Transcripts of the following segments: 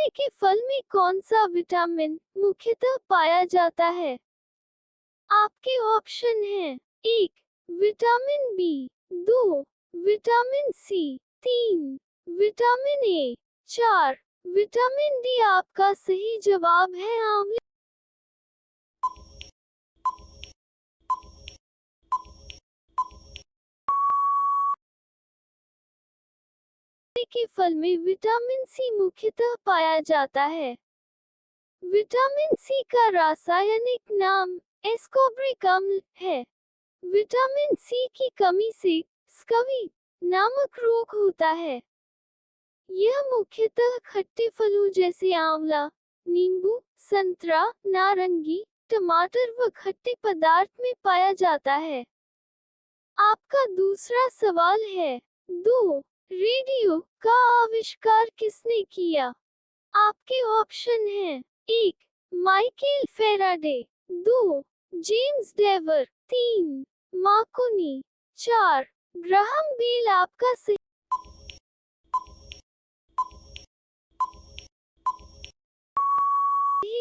केले के फल में कौन सा विटामिन मुख्यतः पाया जाता है? आपके ऑप्शन हैं: 1. Vitamin B, 2. Vitamin C, 3. Vitamin A, 4. Vitamin D. आपका सही जवाब है आंवले के फल में विटामिन सी मुख्यतः पाया जाता है। विटामिन सी का रासायनिक नाम एस्कॉर्बिक अम्ल है। विटामिन सी की कमी से स्कवी नामक रोग होता है। यह मुख्यतः खट्टे फलों जैसे आंवला, नींबू, संतरा, नारंगी, टमाटर व खट्टे पदार्थ में पाया जाता है। आपका दूसरा सवाल है: 2. रेडियो का आविष्कार किसने किया? आपके ऑप्शन हैं: 1. Michael Faraday, 2. James Dewar, 3. Marconi, 4. Graham Bell. आपका सही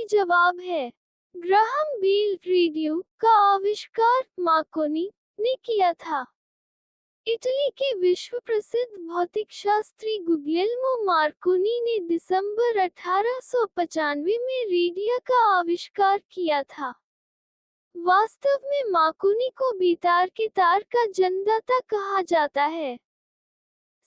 जवाब है ग्राहम बेल। रेडियो का आविष्कार मार्कोनी ने किया था। इटली के विश्व प्रसिद्ध भौतिकशास्त्री गुग्लियल्मो मार्कोनी ने दिसंबर 1895 में रेडियो का आविष्कार किया था। वास्तव में मार्कोनी को बेतार के तार का जन्मदाता कहा जाता है।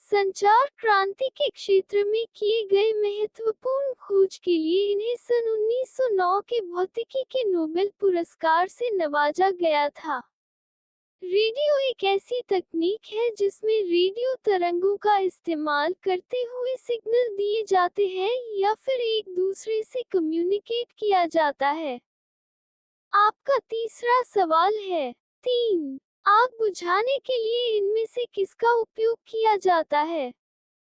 संचार क्रांति के क्षेत्र में किए गए महत्वपूर्ण खोज के लिए इन्हें सन 1909 के भौतिकी के नोबेल पुरस्कार से नवाजा गया था। रेडियो एक ऐसी तकनीक है जिसमें रेडियो तरंगों का इस्तेमाल करते हुए सिग्नल दिए जाते हैं या फिर एक दूसरे से कम्युनिकेट किया जाता है। आपका तीसरा सवाल है: 3. आग बुझाने के लिए इनमें से किसका उपयोग किया जाता है?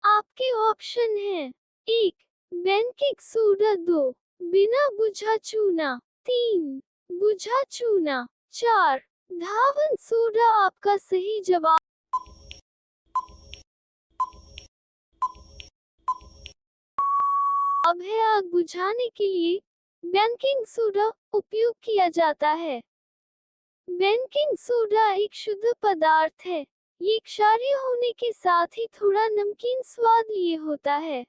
आपके ऑप्शन हैं: 1. Baking soda, 2. बिना बुझा चूना, 3. बुझा चूना, 4. धावन सोडा। आपका सही जवाब है आग बुझाने के लिए बेकिंग सोडा उपयोग किया जाता है। बेकिंग सोडा एक शुद्ध पदार्थ है। ये क्षारीय होने के साथ ही थोड़ा नमकीन स्वाद लिए होता है।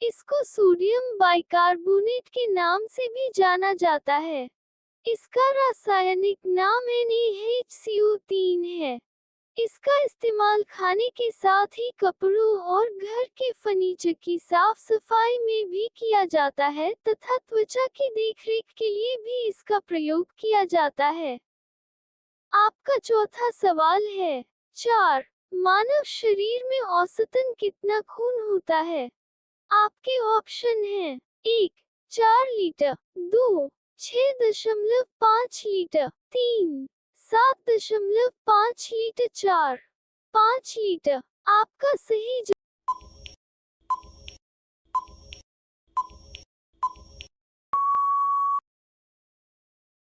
इसको सोडियम बाइकार्बोनेट के नाम से भी जाना जाता है। इसका रासायनिक नाम NaHCO3 है। इसका इस्तेमाल खाने के साथ ही कपड़ों और घर के फर्नीचर की साफ सफाई में भी किया जाता है तथा त्वचा की देखरेख के लिए भी इसका प्रयोग किया जाता है। आपका चौथा सवाल है: 4. मानव शरीर में औसतन कितना खून होता है? आपके ऑप्शन हैं: 1. 4 लीटर, 2. 6.5 लीटर, 3. 7.5 लीटर, 4. 5 लीटर। आपका सही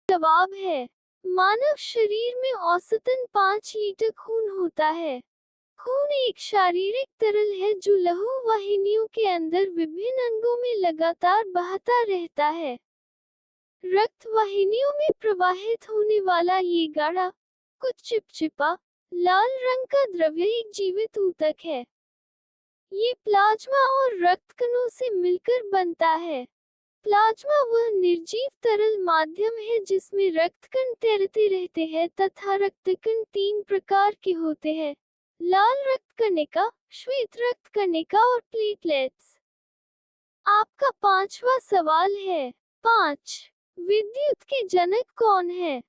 जवाब है मानव शरीर में औसतन 5 लीटर खून होता है। खून एक शारीरिक तरल है जो लहू वाहिनियों के अंदर विभिन्न अंगों में लगातार बहता रहता है। रक्त वाहिनियों में प्रवाहित होने वाला ये गाढ़ा, कुछ चिपचिपा, लाल रंग का द्रव्य एक जीवित ऊतक है। ये प्लाज्मा और रक्त कणों से मिलकर बनता है। प्लाज्मा वह निर्जीव तरल माध्यम है जिसमें रक्तकण तैरते रहते हैं तथा रक्तकण 3 प्रकार के होते हैं: लाल रक्त कणिका, श्वेत रक्त कणिका और प्लेटलेट्स। आपका पांचवा सवाल है: 5. विद्युत के जनक कौन है?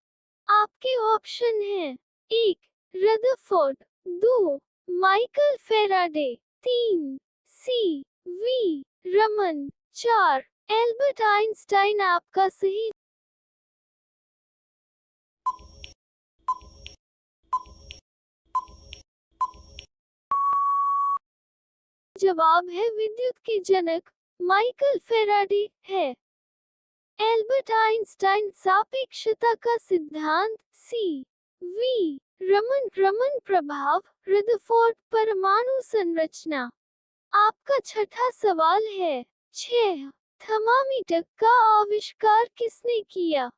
आपके ऑप्शन हैं: 1. Rutherford, 2. Michael Faraday, 3. CV. Raman, 4. Albert Einstein. आपका सही जवाब है विद्युत के जनक माइकल फैराडे है। एल्बर्ट आइंस्टाइन सापेक्षता का सिद्धांत, सी.वी. रमन प्रभाव, रदरफोर्ड परमाणु संरचना। आपका छठा सवाल है: 6. थर्मामीटर का आविष्कार किसने किया?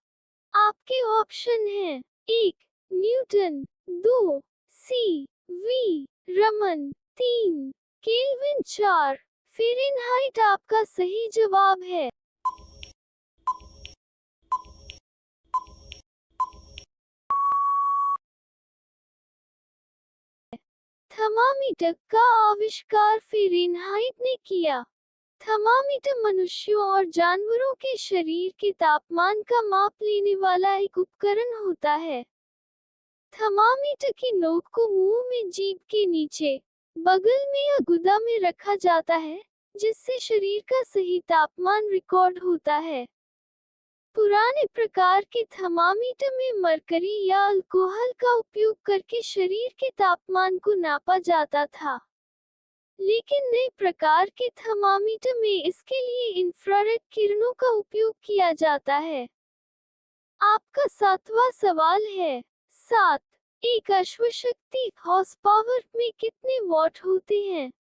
आपके ऑप्शन हैं 1. Newton, 2. C V Raman, 3. Kelvin, 4. Fahrenheit आपका सही जवाब है। थर्मामीटर का आविष्कार फ़ारेनहाइट ने किया। थर्मामीटर मनुष्यों और जानवरों के शरीर के तापमान का माप लेने वाला एक उपकरण होता है। थर्मामीटर की नोक को मुंह में जीभ के नीचे, बगल में या गुदा में रखा जाता है, जिससे शरीर का सही तापमान रिकॉर्ड होता है। पुराने प्रकार के थर्मामीटर में मरकरी या अल्कोहल का उपयोग करके शरीर के तापमान को नापा जाता था, लेकिन नए प्रकार के थर्मामीटर में इसके लिए इंफ्रारेड किरणों का उपयोग किया जाता है। आपका 7वां सवाल है। 7. एक अश्वशक्ति हॉर्स पावर में कितने वॉट होते हैं?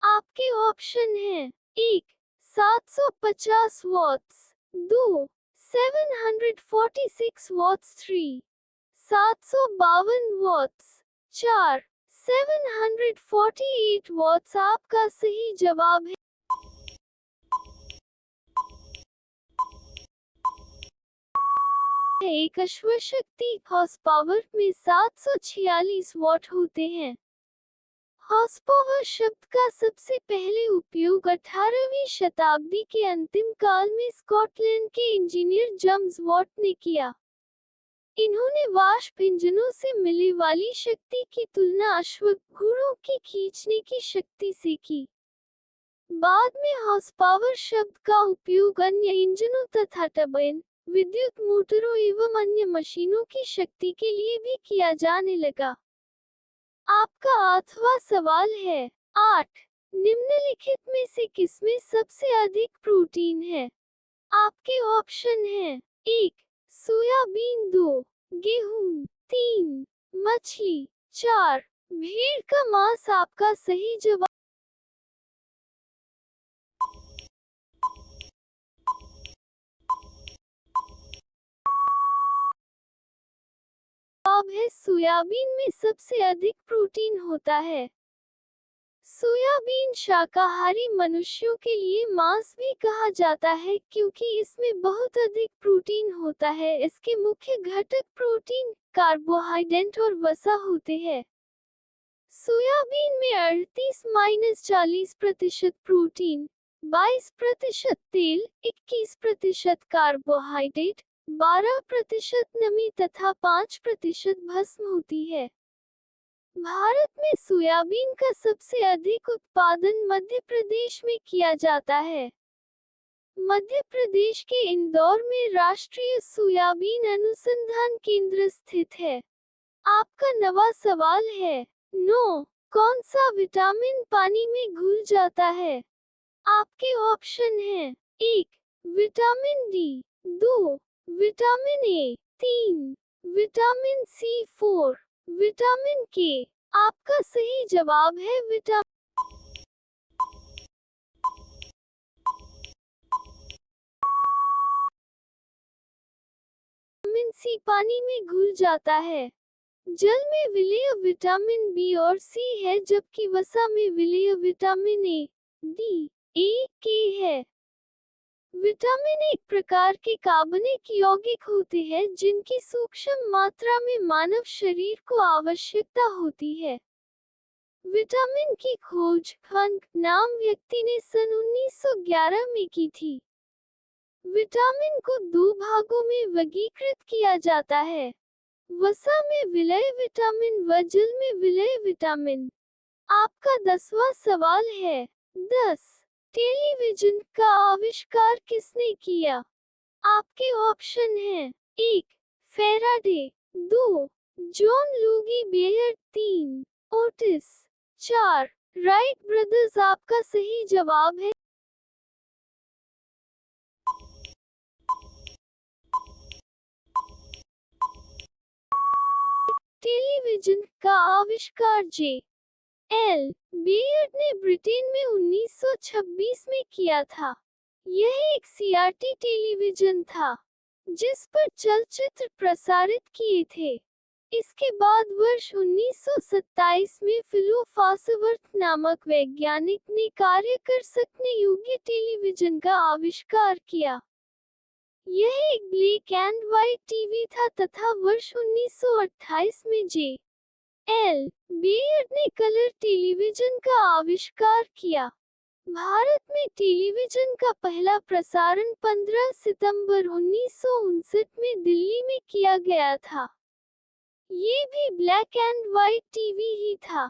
आपके ऑप्शन हैं 1. 750 वॉट्स, 2. 746 वॉट्स, 3. 752 वॉट्स, 4. 748 वॉट्स। आपका सही जवाब है। एक अश्वशक्ति हॉर्स पावर में 746 वॉट होते हैं। हॉर्स पावर शब्द का सबसे पहले उपयोग 18वीं शताब्दी के अंतिम काल में स्कॉटलैंड के इंजीनियर जेम्स वॉट ने किया। इन्होंने वाष्प इंजनों से मिलने वाली शक्ति की तुलना अश्व घोड़ों की खींचने की शक्ति से की। बाद में हॉर्स पावर शब्द का उपयोग अन्य इंजनों तथा टर्बाइन, विद्युत मोटरों एवं अन्य मशीनों की शक्ति के लिए भी किया जाने लगा। आपका 8वां सवाल है। 8. निम्नलिखित में से किसमें सबसे अधिक प्रोटीन है? आपके ऑप्शन हैं 1. सोयाबीन, 2. गेहूं, 3. मछली, 4. भेड़ का मांस। आपका सही जवाब है सोयाबीन में सबसे अधिक प्रोटीन होता है। सोयाबीन शाकाहारी मनुष्यों के लिए मांस भी कहा जाता है क्योंकि इसमें बहुत अधिक प्रोटीन होता है। इसके मुख्य घटक प्रोटीन, कार्बोहाइड्रेट और वसा होते हैं। सोयाबीन में 38-40% प्रोटीन, 22% तेल, 21% कार्बोहाइड्रेट, 12% नमी तथा 5% भस्म होती है। भारत में सोयाबीन का सबसे अधिक उत्पादन मध्य प्रदेश में किया जाता है। मध्य प्रदेश के इंदौर में राष्ट्रीय सोयाबीन अनुसंधान केंद्र स्थित है। आपका 9वां सवाल है। 9. कौन सा विटामिन पानी में घुल जाता है? आपके ऑप्शन हैं 1. Vitamin D, 2. Vitamin A, 3. Vitamin C, 4. Vitamin K. आपका सही जवाब है विटामिन सी पानी में घुल जाता है। जल में विलेय विटामिन बी और सी है, जबकि वसा में विलेय विटामिन ए, डी, ए, के है। विटामिन एक प्रकार के कार्बनिक यौगिक होते हैं जिनकी सूक्ष्म मात्रा में मानव शरीर को आवश्यकता होती है। विटामिन की खोज हंक नाम व्यक्ति ने सन 1911 में की थी। विटामिन को 2 भागों में वर्गीकृत किया जाता है, वसा में विलेय विटामिन व जल में विलेय विटामिन। आपका 10वां सवाल है। 10. टेलीविजन का आविष्कार किसने किया? आपके ऑप्शन हैं 1. Faraday, 2. John Logie Baird, 3. Otis, 4. Wright brothers. आपका सही जवाब है टेलीविजन का आविष्कार जे. एल. बेयर्ड ने ब्रिटेन में 1926 में किया था। यह एक सीआरटी टेलीविजन था जिस पर चलचित्र प्रसारित किए थे। इसके बाद वर्ष 1927 में फिलो फासवर्थ नामक वैज्ञानिक ने कार्य कर सकने योग्य टेलीविजन का आविष्कार किया। यह एक ब्लैक एंड व्हाइट टीवी था तथा वर्ष 1928 में जे एल बेयर ने कलर टेलीविजन का आविष्कार किया। भारत में टेलीविजन का पहला प्रसारण 15 सितंबर 1959 में दिल्ली में किया गया था। ये भी ब्लैक एंड व्हाइट टीवी ही था।